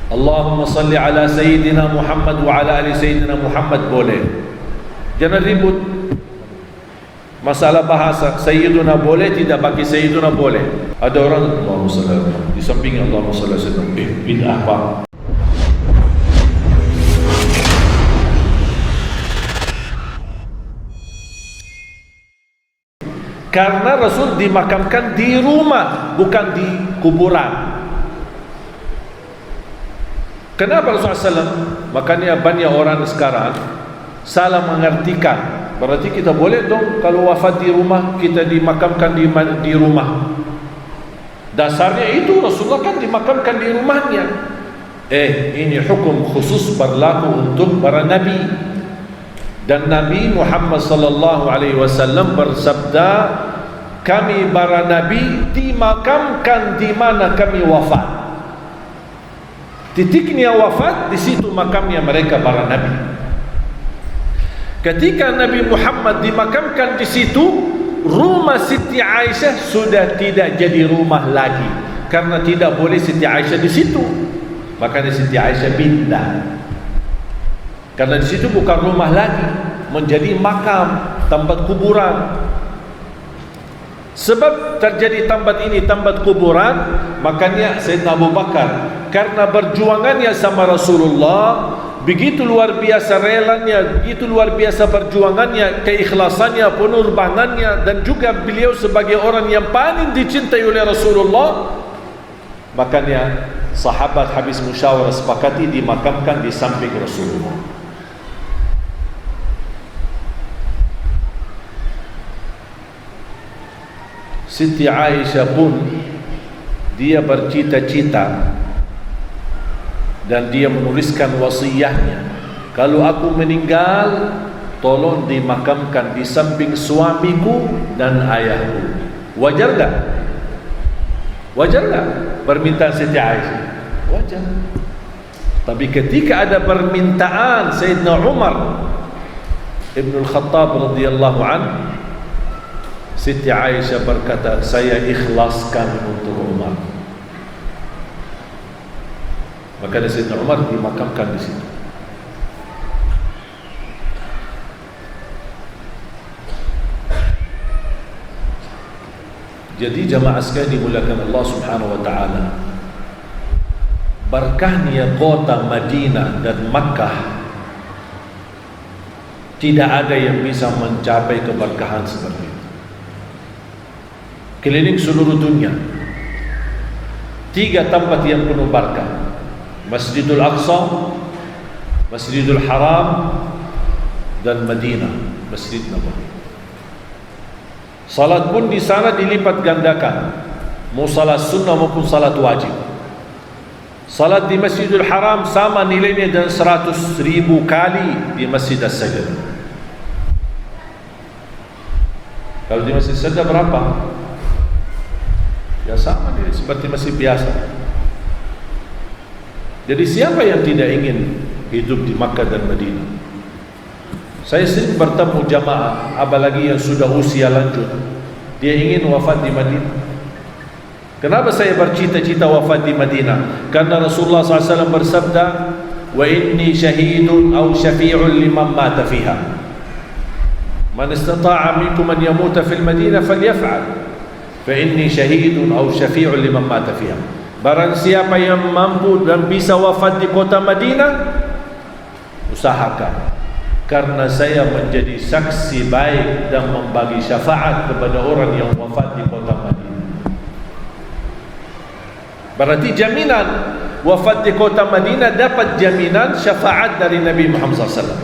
Allahumma salli ala Sayyidina Muhammad wa ala ali Sayyidina Muhammad boleh. Jangan ribut masalah bahasa. Sayyiduna boleh, tidak bagi Sayyiduna boleh. Ada orang Allahumma salli ala Muhammad, di samping Allahumma salli ala Sayyidina bid'ah pak. Karena Rasul dimakamkan di rumah, bukan di kuburan. Kenapa Rasulullah SAW? Makanya banyak orang sekarang salah mengartikan. Berarti kita boleh dong kalau wafat di rumah, kita dimakamkan di rumah. Dasarnya itu Rasulullah kan dimakamkan di rumahnya. Ini hukum khusus berlaku untuk para nabi. Dan Nabi Muhammad sallallahu alaihi wasallam bersabda, kami para nabi dimakamkan di mana kami wafat. Titiknya wafat, di situ makamnya mereka para nabi. Ketika Nabi Muhammad dimakamkan di situ, rumah Siti Aisyah sudah tidak jadi rumah lagi, karena tidak boleh Siti Aisyah di situ. Makanya Siti Aisyah pindah. Karena di situ bukan rumah lagi, menjadi makam, tempat kuburan. Sebab terjadi tempat ini tempat kuburan, makanya Sayyidina Abu Bakar karena berjuangannya sama Rasulullah, begitu luar biasa relanya, begitu luar biasa perjuangannya, keikhlasannya, pengorbanannya, dan juga beliau sebagai orang yang paling dicintai oleh Rasulullah, makanya sahabat habis musyawarah sepakati dimakamkan di samping Rasulullah. Siti Aisyah pun dia bercita-cita dan dia menuliskan wasiatnya, kalau aku meninggal tolong dimakamkan di samping suamiku dan ayahku. Wajar tak? Wajar tak permintaan Siti Aisyah? Wajar. Tapi ketika ada permintaan Sayyidina Umar Ibn Al-Khattab radhiyallahu anhu, Siti Aisyah berkata, saya ikhlaskan untuk Umar. Maka Sayyidina Umar dimakamkan di situ. Jadi jamaah sekalian dimuliakan Allah Subhanahu wa taala, berkahnya kota Madinah dan Makkah tidak ada yang bisa mencapai keberkahan seperti itu. Keliling seluruh dunia, 3 tempat yang penuh berkah: Masjidul Aqsa, Masjidul Haram, dan Madinah, Masjid Nabawi. Salat pun di sana dilipat gandakan, mau salat sunnah maupun salat wajib. Salat di Masjidul Haram sama nilainya dengan 100,000 kali di Masjid As-Sajdah. Kalau di Masjid As-Sajdah berapa? Ya sama dia, seperti masih biasa. Jadi siapa yang tidak ingin hidup di Makkah dan Madinah? Saya sering bertemu jamaah, apalagi yang sudah usia lanjut, dia ingin wafat di Madinah. Kenapa saya bercita-cita wafat di Madinah? Karena Rasulullah SAW bersabda, wa inni syahidun aw syafi'un liman mata fiha. Man istata'a minkum an yamuta fil Madinah falyaf'al. Fa inni syahidun aw syafi'un liman mata fiha. Barang siapa yang mampu dan bisa wafat di kota Madinah, usahakan, karena saya menjadi saksi baik dan membagi syafaat kepada orang yang wafat di kota Madinah. Berarti jaminan wafat di kota Madinah dapat jaminan syafaat dari Nabi Muhammad SAW.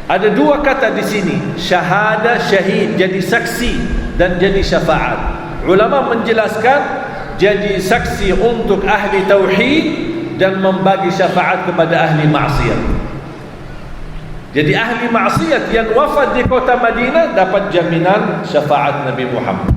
Ada 2 kata di sini, syahada, syahid, jadi saksi dan jadi syafaat. Ulama menjelaskan jadi saksi untuk ahli tauhid dan membagi syafaat kepada ahli maksiat. Jadi ahli maksiat yang wafat di kota Madinah dapat jaminan syafaat Nabi Muhammad.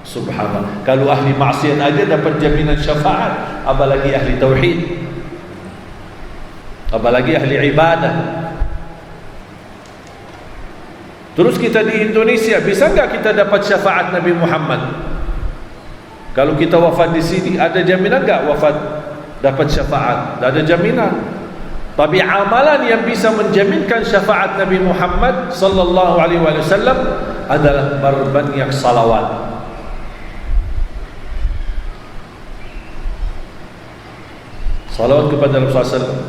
Subhanallah. Kalau ahli maksiat aja dapat jaminan syafaat, apalagi ahli tauhid, apalagi ahli ibadah. Terus kita di Indonesia, bisa enggak kita dapat syafaat Nabi Muhammad? Kalau kita wafat di sini, ada jaminan enggak wafat dapat syafaat, tak ada jaminan. Tapi amalan yang bisa menjaminkan syafaat Nabi Muhammad sallallahu alaihi wasallam adalah berbanyak salawat. Salawat kepada Rasulullah SAW.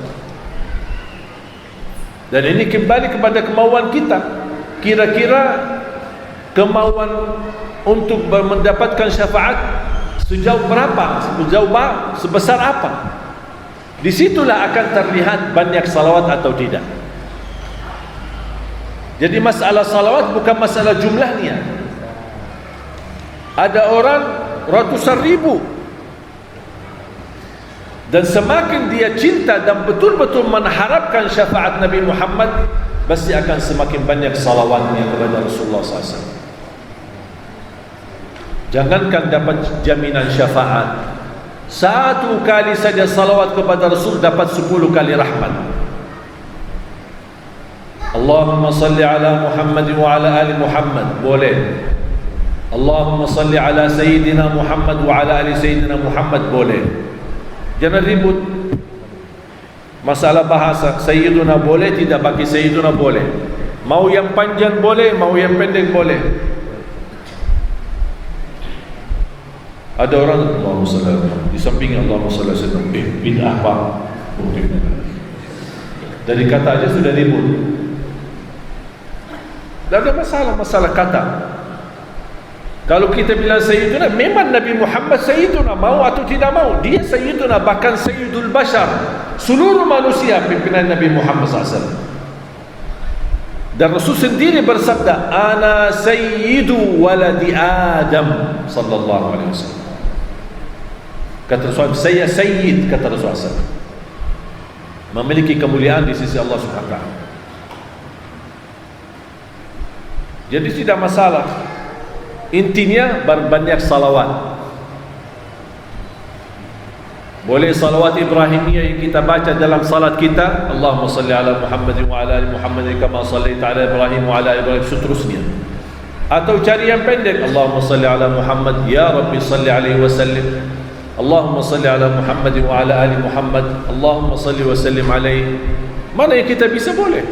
Dan ini kembali kepada kemauan kita. Kira-kira kemauan untuk mendapatkan syafaat sejauh berapa? Sebesar apa? Disitulah akan terlihat banyak salawat atau tidak. Jadi masalah salawat bukan masalah jumlahnya. Ada orang ratusan ribu, dan semakin dia cinta dan betul-betul mengharapkan syafaat Nabi Muhammad, pasti akan semakin banyak salawatnya kepada Rasulullah SAW. Jangankan dapat jaminan syafaat, satu kali saja salawat kepada Rasul dapat 10 kali rahmat. Allahumma salli ala Muhammad wa ala ali Muhammad, boleh. Allahumma salli ala Sayyidina Muhammad wa ala ali Sayyidina Muhammad, boleh. Jangan ribut masalah bahasa. Sayyiduna boleh, tidak bagi Sayyiduna boleh. Mau yang panjang boleh, mau yang pendek boleh. Ada orang Allahumma salli ala Muhammad, di samping Allahumma salli ala Sayyidina, bid'ah apa? Dari kata aja sudah ribut. Tak ada masalah kata. Kalau kita bilang Sayyiduna, memang Nabi Muhammad Sayyiduna, mau atau tidak mau, dia Sayyiduna, bahkan Sayyidul Bashar, seluruh manusia pimpinan Nabi Muhammad SAW. Dan Rasul sendiri bersabda, ana sayyidu waladi Adam sallallahu alaihi wasallam. Kata Rasul, saya sayyid, kata Rasul SAW, memiliki kemuliaan di sisi Allah Subhanahu wa taala. Jadi tidak masalah. Intinya berbanyak salawat. Boleh salawat Ibrahimiyah yang kita baca dalam salat kita, Allahumma salli ala Muhammad wa ala ali Muhammad kama sallaita ala Ibrahim wa ala Ibrahim, seterusnya. Atau cari yang pendek, Allahumma salli ala Muhammad ya Rabbi salli alaihi wa sallim. Allahumma salli ala Muhammad wa ala ali Muhammad, Allahumma salli wa sallim alaihi. Mana yang kita bisa boleh.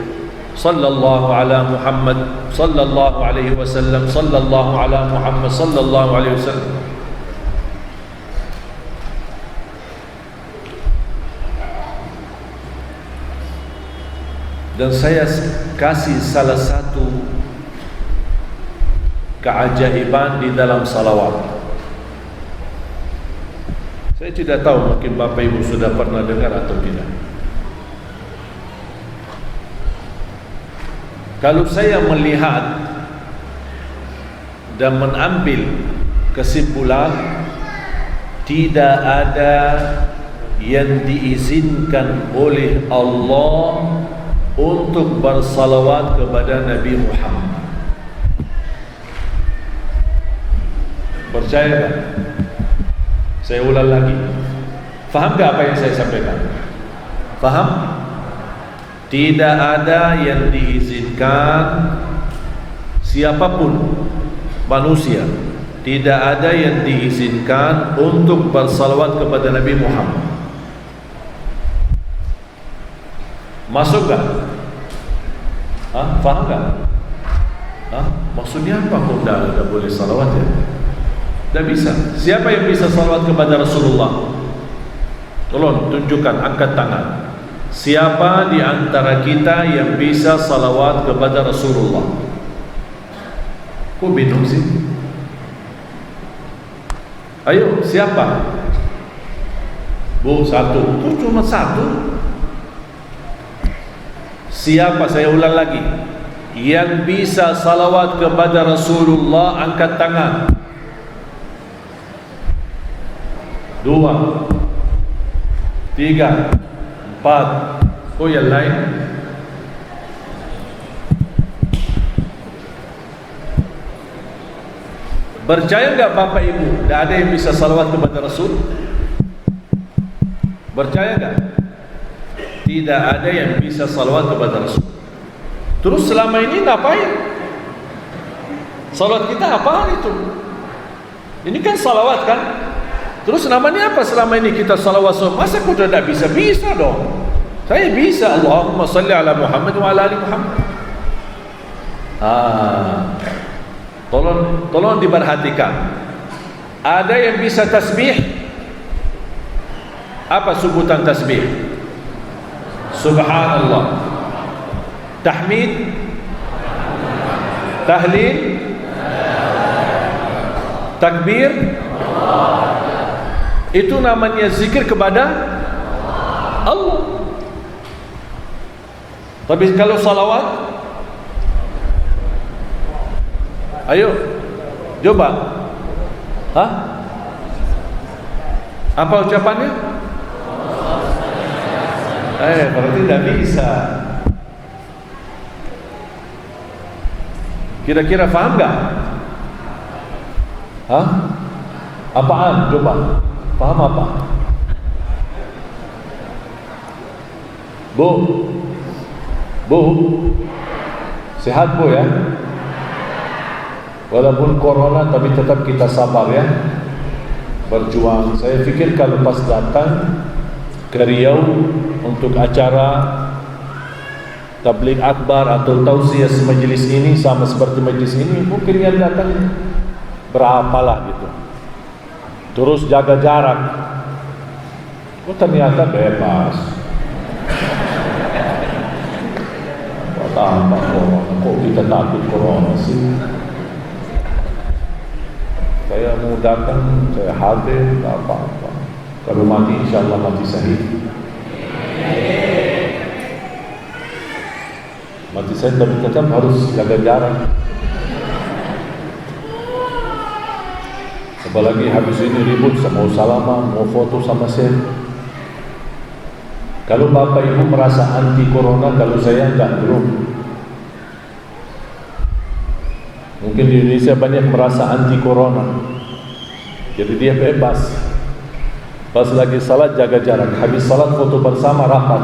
Sallallahu ala Muhammad sallallahu alaihi wasallam, sallallahu ala Muhammad sallallahu alaihi wasallam. Dan saya kasih salah satu keajaiban di dalam salawat. Saya tidak tahu, mungkin Bapak Ibu sudah pernah dengar atau tidak. Kalau saya melihat dan mengambil kesimpulan, tidak ada yang diizinkan oleh Allah untuk bersalawat kepada Nabi Muhammad. Percaya tak? Saya ulang lagi. Faham tak apa yang saya sampaikan? Faham? Tidak ada yang diizinkan siapapun manusia, tidak ada yang diizinkan untuk bersalawat kepada Nabi Muhammad. Masuk tak? Faham tak? Maksudnya apa kok tidak boleh salawat ya? Tidak bisa. Siapa yang bisa salawat kepada Rasulullah? Tolong tunjukkan, angkat tangan. Siapa di antara kita yang bisa salawat kepada Rasulullah? Kok bingung sih? Ayo, siapa? Bu, satu. Kok cuma satu? Siapa? Saya ulang lagi. Yang bisa salawat kepada Rasulullah, angkat tangan. 2, 3, 4. Oh, yang lain? Percaya enggak Bapak Ibu, tidak ada yang bisa salawat kepada Rasul? Percaya enggak? Tidak ada yang bisa salawat kepada Rasul. Terus selama ini ngapain? Salawat kita apaan itu? Ini kan salawat kan? Terus namanya apa selama ini kita salawat? Masa kau tidak bisa? Bisa dong. Saya bisa. Allahumma salli ala Muhammad wa ala ali Muhammad. Tolong diperhatikan. Ada yang bisa tasbih? Apa sebutan tasbih? Subhanallah. Tahmid, tahlil, takbir. Itu namanya zikir kepada Allah. Tapi kalau salawat, ayo coba. Apa ucapannya? Berarti tidak bisa. Kira-kira faham enggak? Apaan? Coba. Paham apa? Bu, sehat Bu ya? Walaupun corona tapi tetap kita sabar ya, berjuang. Saya pikir kalau pas datang ke Riau untuk acara tabligh akbar atau tausiah majelis ini sama seperti majelis ini, mungkin yang datang berapalah gitu. Terus jaga jarak. Oh ternyata bebas. Tambah corona. Kok kita takut corona sih? Saya mau datang, saya hadir, tak apa-apa. Kalau mati insya Allah mati syahid. Mati syahid tapi tetap harus jaga jarak. Apalagi habis ini ribut, mau salaman, mau foto sama saya. Kalau bapak ibu merasa anti corona, kalau saya enggak, belum. Mungkin di Indonesia banyak merasa anti corona, jadi dia bebas. Pas lagi salat jaga jarak, habis salat foto bersama rapat.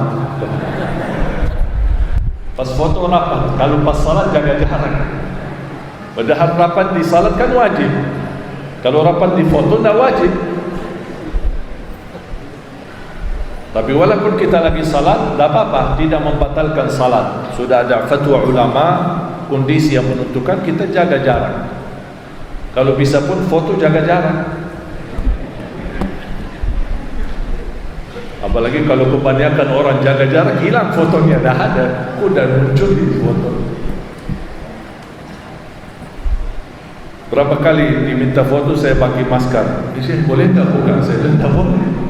Pas foto rapat, kalau pas salat jaga jarak. Padahal rapat di salat kan wajib. Kalau rapat di foto tidak wajib. Tapi walaupun kita lagi salat, tidak apa-apa, tidak membatalkan salat. Sudah ada fatwa ulama, kondisi yang menentukan kita jaga jarak. Kalau bisa pun foto jaga jarak. Apalagi kalau kebanyakan orang jaga jarak, hilang fotonya, dah ada, udah muncul di foto. Berapa kali diminta foto saya pakai masker. Di sini boleh tak bukan? Saya tidak boleh.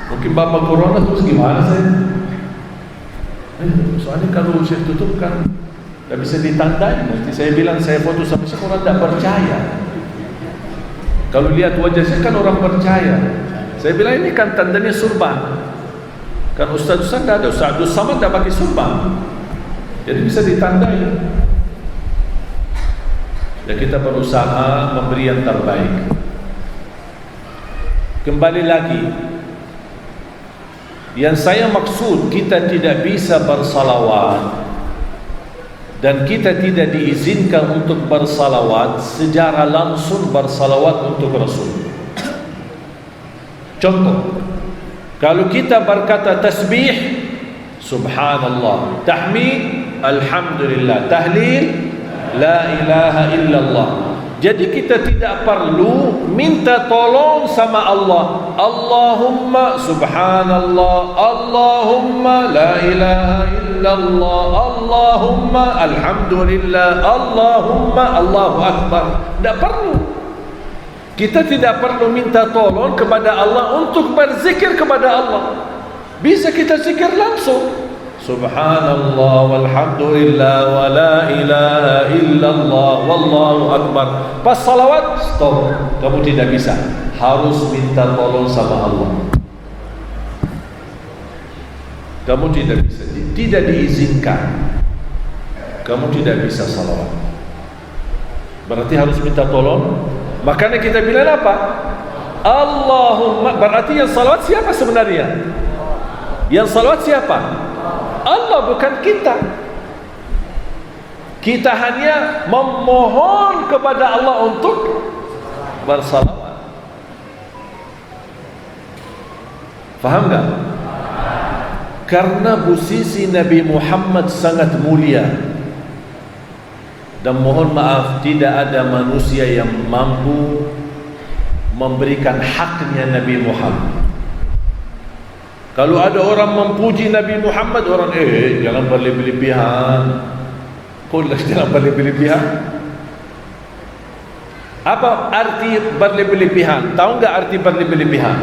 Mungkin bapak corona terus gimana saya? Soalnya kalau saya tutup kan tidak bisa ditandai. Nanti saya bilang saya foto sama saya, orang tidak percaya. Kalau lihat wajah saya kan orang percaya. Saya bilang ini kan tandanya surban. Kan Ustaz-Ustaz tidak ada. Ustaz sama tidak pakai surban. Jadi bisa ditandai. Ya kita berusaha memberi yang terbaik. Kembali lagi, yang saya maksud kita tidak bisa bersalawat dan kita tidak diizinkan untuk bersalawat secara langsung bersalawat untuk Rasul. Contoh, kalau kita berkata tasbih subhanallah, tahmid alhamdulillah, tahlil la ilaha illallah. Jadi kita tidak perlu minta tolong sama Allah. Allahumma subhanallah, Allahumma la ilaha illallah, Allahumma alhamdulillah, Allahumma Allahu akbar. Tidak perlu. Kita tidak perlu minta tolong kepada Allah untuk berzikir kepada Allah. Bisa kita zikir langsung. Subhanallah walhamdulillah wa la ilaha illallah wallahu akbar. Pas salawat stop. Kamu tidak bisa, harus minta tolong sama Allah. Kamu tidak bisa, tidak diizinkan. Kamu tidak bisa salawat, berarti harus minta tolong. Makanya kita bilang apa? Allahumma. Berarti yang salawat siapa sebenarnya? Yang salawat siapa? Allah, bukan kita. Kita hanya memohon kepada Allah untuk bersalawat. Faham tak? Karena posisi Nabi Muhammad sangat mulia, dan mohon maaf, tidak ada manusia yang mampu memberikan haknya Nabi Muhammad. Kalau ada orang memuji Nabi Muhammad, orang jangan berlebih-lebihan. Kau jangan berlebih-lebihan. Apa arti berlebih-lebihan? Tahu enggak arti berlebih-lebihan?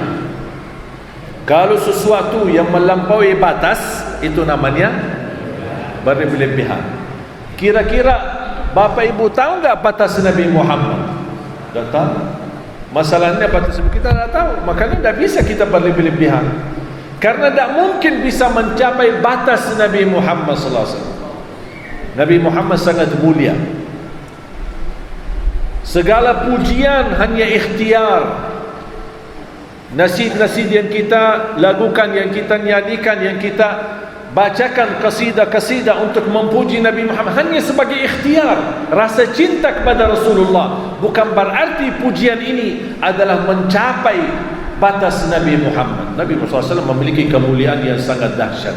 Kalau sesuatu yang melampaui batas, itu namanya berlebih-lebihan. Kira-kira Bapak Ibu tahu enggak batas Nabi Muhammad? Tak tahu. Masalahnya batas kita tak tahu. Makanya tak bisa kita berlebih-lebihan. Karena tak mungkin bisa mencapai batas Nabi Muhammad sallallahu alaihi wasallam. Nabi Muhammad sangat mulia. Segala pujian hanya ikhtiar. Nasid-nasid yang kita lakukan, yang kita nyanyikan, yang kita bacakan qasidah-qasidah untuk memuji Nabi Muhammad hanya sebagai ikhtiar, rasa cinta kepada Rasulullah. Bukan berarti pujian ini adalah mencapai batas Nabi Muhammad. Nabi Muhammad SAW memiliki kemuliaan yang sangat dahsyat.